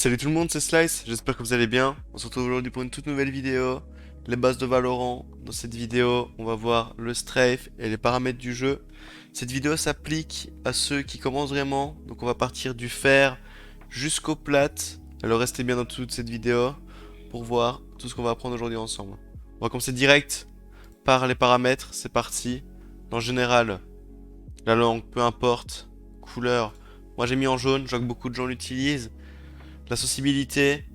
Salut tout le monde, c'est Slice, j'espère que vous allez bien. On se retrouve aujourd'hui pour une toute nouvelle vidéo, les bases de Valorant. Dans cette vidéo, on va voir le strafe et les paramètres du jeu. Cette vidéo s'applique à ceux qui commencent vraiment, donc on va partir du fer jusqu'aux plates. Alors restez bien dans toute cette vidéo pour voir tout ce qu'on va apprendre aujourd'hui ensemble. On va commencer direct par les paramètres, c'est parti. En général, la langue, peu importe, couleur. Moi j'ai mis en jaune, je vois que beaucoup de gens l'utilisent. La sensibilité,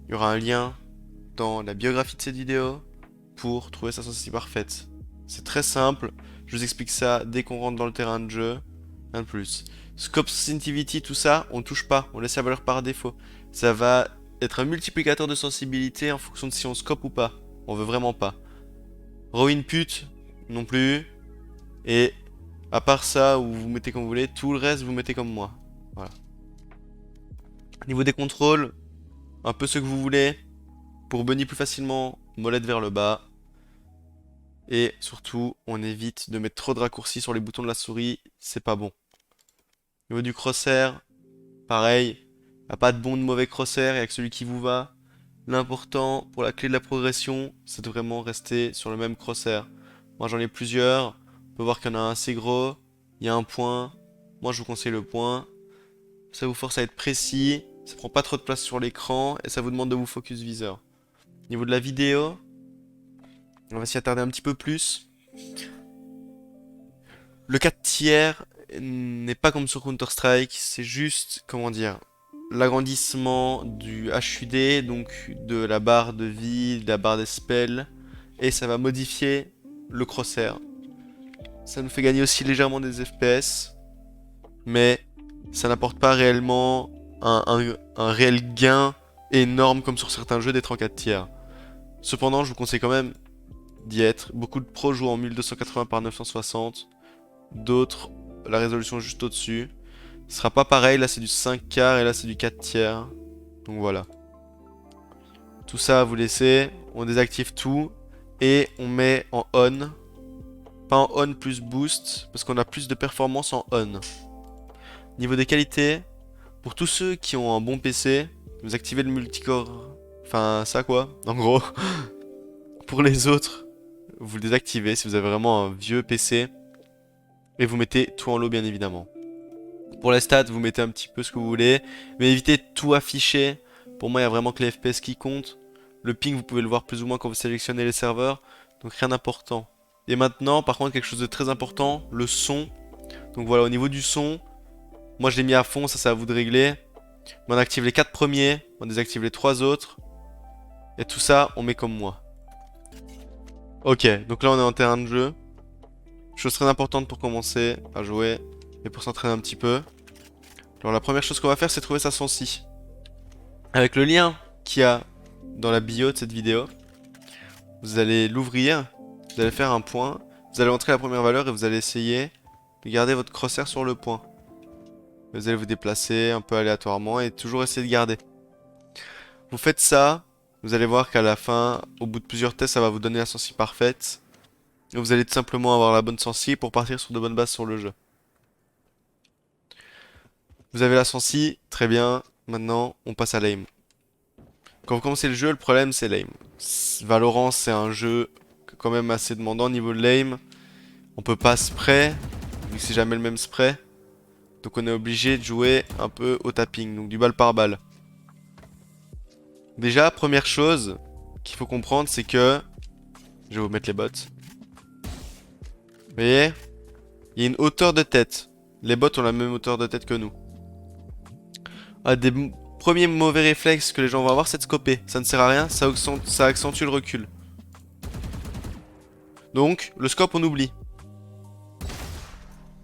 il y aura un lien dans la biographie de cette vidéo pour trouver sa sensibilité parfaite. C'est très simple, je vous explique ça dès qu'on rentre dans le terrain de jeu, rien de plus. Scope sensitivity, tout ça, on touche pas, on laisse la valeur par défaut. Ça va être un multiplicateur de sensibilité en fonction de si on scope ou pas. On veut vraiment pas. Raw input, non plus. Et à part ça, où vous mettez comme vous voulez, tout le reste vous mettez comme moi. Voilà. Niveau des contrôles, un peu ce que vous voulez. Pour bunny plus facilement, molette vers le bas. Et surtout, on évite de mettre trop de raccourcis sur les boutons de la souris, c'est pas bon. Au niveau du crosshair, pareil, il n'y a pas de bon ou de mauvais crosshair, il n'y a que celui qui vous va. L'important pour la clé de la progression, c'est de vraiment rester sur le même crosshair. Moi j'en ai plusieurs, on peut voir qu'il y en a un assez gros, il y a un point, moi je vous conseille le point. Ça vous force à être précis, ça prend pas trop de place sur l'écran et ça vous demande de vous focus viseur. Au niveau de la vidéo, on va s'y attarder un petit peu plus. Le 4 tiers n'est pas comme sur Counter-Strike, c'est juste, comment dire, l'agrandissement du HUD, donc de la barre de vie, de la barre des spells, et ça va modifier le crosshair. Ça nous fait gagner aussi légèrement des FPS, mais ça n'apporte pas réellement un réel gain énorme comme sur certains jeux d'être en 4 tiers. Cependant, je vous conseille quand même d'y être. Beaucoup de pros jouent en 1280 par 960. D'autres, la résolution est juste au-dessus. Ce sera pas pareil, là c'est du 5 quarts et là c'est du 4 tiers. Donc voilà. Tout ça à vous laisser. On désactive tout. Et on met en on. Pas en on plus boost. Parce qu'on a plus de performance en on. Niveau des qualités. Pour tous ceux qui ont un bon PC. Vous activez le multicore. Enfin ça quoi. En gros. Pour les autres. Vous le désactivez si vous avez vraiment un vieux PC. Et vous mettez tout en low bien évidemment. Pour les stats, vous mettez un petit peu ce que vous voulez. Mais évitez de tout afficher. Pour moi, il y a vraiment que les FPS qui comptent. Le ping, vous pouvez le voir plus ou moins quand vous sélectionnez les serveurs. Donc rien d'important. Et maintenant, par contre, quelque chose de très important, le son. Donc voilà, au niveau du son, moi je l'ai mis à fond, ça c'est à vous de régler. On active les 4 premiers, on désactive les 3 autres. Et tout ça, on met comme moi. Ok, donc là on est en terrain de jeu. Chose très importante pour commencer à jouer et pour s'entraîner un petit peu. Alors la première chose qu'on va faire, c'est trouver sa sensi. Avec le lien qu'il y a dans la bio de cette vidéo, vous allez l'ouvrir, vous allez faire un point, vous allez entrer la première valeur et vous allez essayer de garder votre crosshair sur le point. Vous allez vous déplacer un peu aléatoirement et toujours essayer de garder. Vous faites ça, vous allez voir qu'à la fin, au bout de plusieurs tests, ça va vous donner la sensi parfaite. Et vous allez tout simplement avoir la bonne sensi pour partir sur de bonnes bases sur le jeu. Vous avez la sensi, très bien. Maintenant, on passe à l'aim. Quand vous commencez le jeu, le problème c'est l'aim. Valorant, c'est un jeu quand même assez demandant au niveau de l'aim. On peut pas spray, vu que c'est jamais le même spray. Donc on est obligé de jouer un peu au tapping, donc du balle par balle. Déjà, première chose qu'il faut comprendre, c'est que... Je vais vous mettre les bots. Vous voyez? Il y a une hauteur de tête. Les bots ont la même hauteur de tête que nous. Un des premiers mauvais réflexes que les gens vont avoir, c'est de scoper. Ça ne sert à rien, ça accentue le recul. Donc, le scope, on oublie.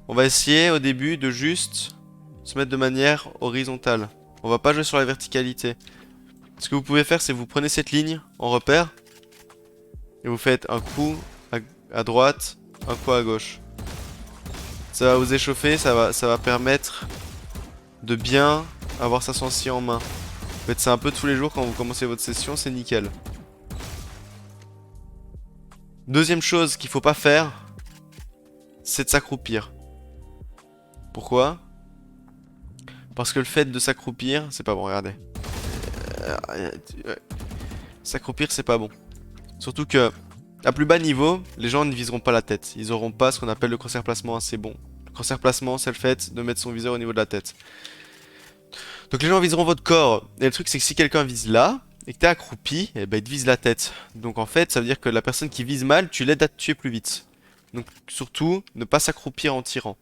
On va essayer au début de juste se mettre de manière horizontale. On va pas jouer sur la verticalité. Ce que vous pouvez faire, c'est vous prenez cette ligne en repère et vous faites un coup à droite, un coup à gauche. Ça va vous échauffer, ça va permettre de bien avoir sa sensi en main. Faites ça un peu tous les jours quand vous commencez votre session, c'est nickel. Deuxième chose qu'il faut pas faire, c'est de s'accroupir. Pourquoi? Parce que le fait de s'accroupir, c'est pas bon, regardez. S'accroupir, c'est pas bon. Surtout que, à plus bas niveau, les gens ne viseront pas la tête. Ils auront pas ce qu'on appelle le crosshair placement assez bon. Le crosshair placement, c'est le fait de mettre son viseur au niveau de la tête. Donc les gens viseront votre corps. Et le truc, c'est que si quelqu'un vise là, et que t'es accroupi, eh ben, il te vise la tête. Donc en fait, ça veut dire que la personne qui vise mal, tu l'aides à te tuer plus vite. Donc surtout, ne pas s'accroupir en tirant.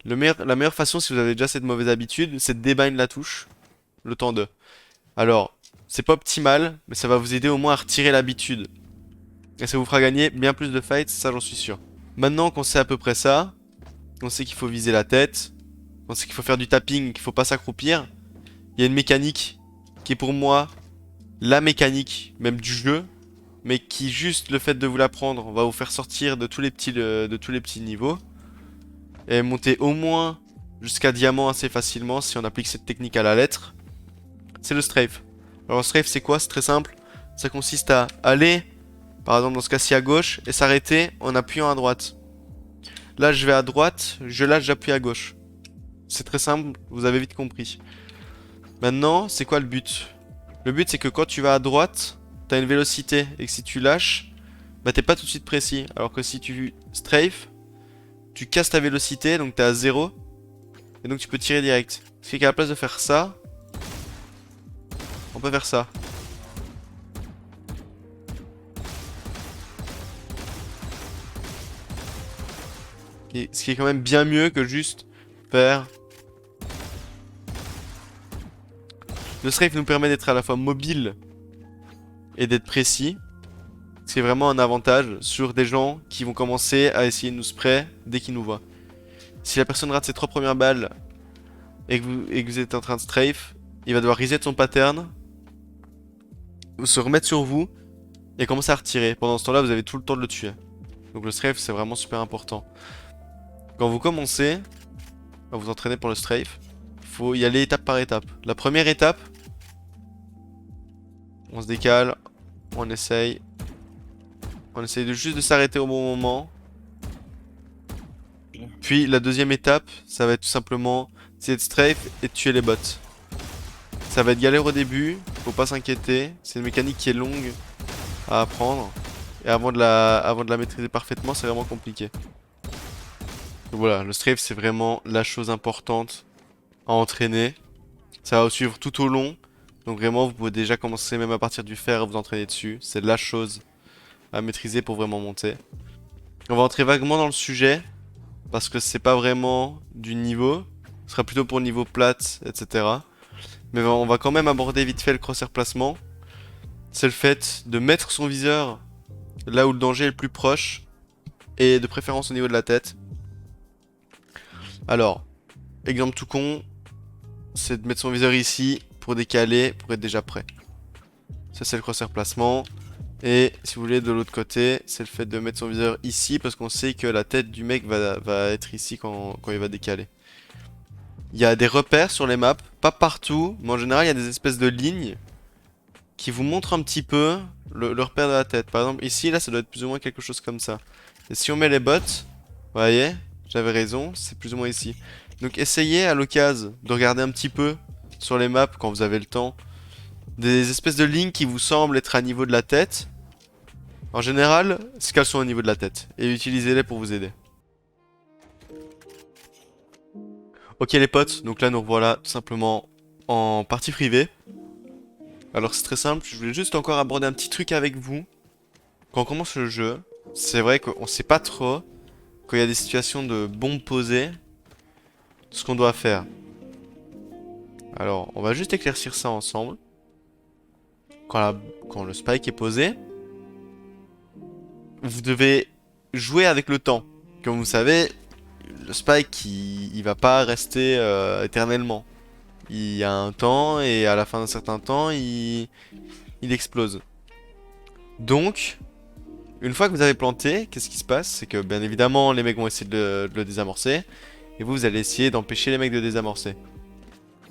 La meilleure façon, si vous avez déjà cette mauvaise habitude, c'est de débind la touche, le temps de. Alors, c'est pas optimal, mais ça va vous aider au moins à retirer l'habitude. Et ça vous fera gagner bien plus de fights, ça j'en suis sûr. Maintenant qu'on sait à peu près ça, on sait qu'il faut viser la tête, on sait qu'il faut faire du tapping, qu'il faut pas s'accroupir, il y a une mécanique qui est pour moi la mécanique même du jeu, mais qui juste le fait de vous l'apprendre va vous faire sortir de tous les petits niveaux et monter au moins jusqu'à diamant assez facilement si on applique cette technique à la lettre. C'est le strafe. Alors le strafe c'est quoi? C'est très simple. Ça consiste à aller, par exemple dans ce cas-ci à gauche, et s'arrêter en appuyant à droite. Là je vais à droite, je lâche, j'appuie à gauche. C'est très simple, vous avez vite compris. Maintenant, c'est quoi le but? Le but c'est que quand tu vas à droite, t'as une vélocité, et que si tu lâches, bah t'es pas tout de suite précis. Alors que si tu strafe, tu casses ta vélocité, donc t'es à 0, et donc tu peux tirer direct. Ce qui est qu'à la place de faire ça, on peut faire ça. Et ce qui est quand même bien mieux que juste faire... Le strafe nous permet d'être à la fois mobile et d'être précis. Ce qui est vraiment un avantage sur des gens qui vont commencer à essayer de nous spray dès qu'ils nous voient. Si la personne rate ses 3 premières balles et que vous êtes en train de strafe, il va devoir reset son pattern, se remettre sur vous et commencer à retirer. Pendant ce temps-là, vous avez tout le temps de le tuer. Donc le strafe, c'est vraiment super important. Quand vous commencez à vous entraîner pour le strafe, il faut y aller étape par étape. La première étape, on se décale, on essaye de juste de s'arrêter au bon moment. Puis la deuxième étape, ça va être tout simplement essayer de strafe et de tuer les bots. Ça va être galère au début, faut pas s'inquiéter. C'est une mécanique qui est longue à apprendre. Et avant de la maîtriser parfaitement, c'est vraiment compliqué. Donc voilà, le strafe c'est vraiment la chose importante à entraîner. Ça va vous suivre tout au long. Donc vraiment, vous pouvez déjà commencer même à partir du fer à vous entraîner dessus. C'est la chose à maîtriser pour vraiment monter. On va entrer vaguement dans le sujet. Parce que c'est pas vraiment du niveau. Ce sera plutôt pour le niveau plate, etc. Mais on va quand même aborder vite fait le crosshair placement. C'est le fait de mettre son viseur là où le danger est le plus proche. Et de préférence au niveau de la tête. Alors, exemple tout con, c'est de mettre son viseur ici pour décaler, pour être déjà prêt. Ça c'est le crosshair placement. Et si vous voulez de l'autre côté, c'est le fait de mettre son viseur ici parce qu'on sait que la tête du mec va être ici quand il va décaler. Il y a des repères sur les maps, pas partout, mais en général il y a des espèces de lignes qui vous montrent un petit peu le repère de la tête. Par exemple ici, là ça doit être plus ou moins quelque chose comme ça. Et si on met les bots, vous voyez, j'avais raison, c'est plus ou moins ici. Donc essayez à l'occasion de regarder un petit peu sur les maps quand vous avez le temps. Des espèces de lignes qui vous semblent être à niveau de la tête. En général, c'est qu'elles sont au niveau de la tête. Et utilisez-les pour vous aider. Ok les potes, donc là nous revoilà tout simplement en partie privée. Alors c'est très simple, je voulais juste encore aborder un petit truc avec vous. Quand on commence le jeu, c'est vrai qu'on sait pas trop, quand il y a des situations de bombes posées, ce qu'on doit faire. Alors on va juste éclaircir ça ensemble. Quand le spike est posé, vous devez jouer avec le temps. Comme vous savez, le spike il va pas rester éternellement. Il y a un temps et à la fin d'un certain temps il explose. Donc, une fois que vous avez planté, qu'est-ce qui se passe? C'est que bien évidemment les mecs vont essayer de le désamorcer. Et vous allez essayer d'empêcher les mecs de désamorcer.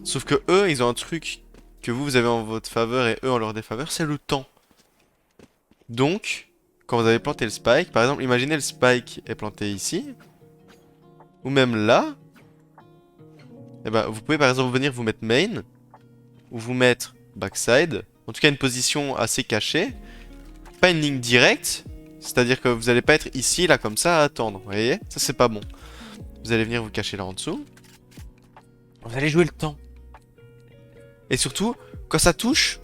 Sauf que eux, ils ont un truc que vous avez en votre faveur et eux en leur défaveur, c'est le temps. Donc, quand vous avez planté le spike, par exemple, imaginez le spike est planté ici, ou même là, et ben, vous pouvez par exemple venir vous mettre main, ou vous mettre backside. En tout cas, une position assez cachée. Pas une ligne directe. C'est-à-dire que vous n'allez pas être ici, là, comme ça, à attendre. Vous voyez? Ça, c'est pas bon. Vous allez venir vous cacher là en dessous. Vous allez jouer le temps. Et surtout, quand ça touche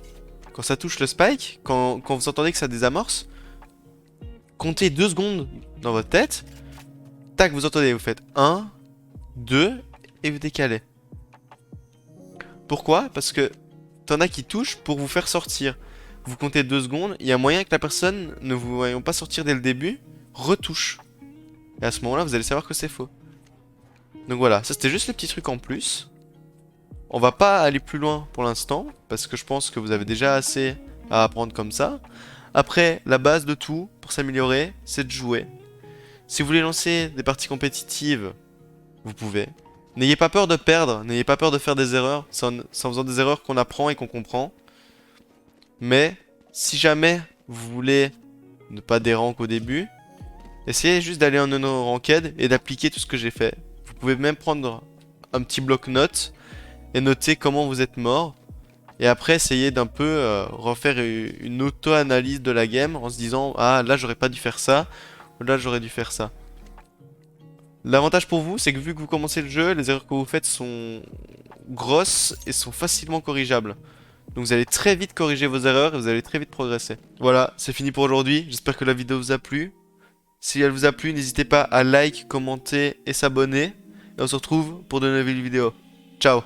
le spike, quand vous entendez que ça désamorce, comptez 2 secondes dans votre tête. Tac, vous entendez, vous faites 1, 2, et vous décalez. Pourquoi? Parce que t'en as qui touchent pour vous faire sortir. Vous comptez 2 secondes, il y a moyen que la personne, ne vous voyant pas sortir dès le début, retouche. Et à ce moment-là, vous allez savoir que c'est faux. Donc voilà, ça c'était juste le petit truc en plus. On va pas aller plus loin pour l'instant, parce que je pense que vous avez déjà assez à apprendre comme ça. Après, la base de tout, pour s'améliorer, c'est de jouer. Si vous voulez lancer des parties compétitives, vous pouvez. N'ayez pas peur de perdre, n'ayez pas peur de faire des erreurs. C'est en faisant des erreurs qu'on apprend et qu'on comprend. Mais, si jamais vous voulez ne pas des ranks au début, essayez juste d'aller en Uno Ranked et d'appliquer tout ce que j'ai fait. Vous pouvez même prendre un petit bloc-notes et noter comment vous êtes mort. Et après, essayez d'un peu refaire une auto-analyse de la game en se disant ah là j'aurais pas dû faire ça, ou là j'aurais dû faire ça. L'avantage pour vous, c'est que vu que vous commencez le jeu, les erreurs que vous faites sont grosses et sont facilement corrigeables. Donc vous allez très vite corriger vos erreurs et vous allez très vite progresser. Voilà, c'est fini pour aujourd'hui. J'espère que la vidéo vous a plu. Si elle vous a plu, n'hésitez pas à like, commenter et s'abonner. Et on se retrouve pour de nouvelles vidéos. Ciao!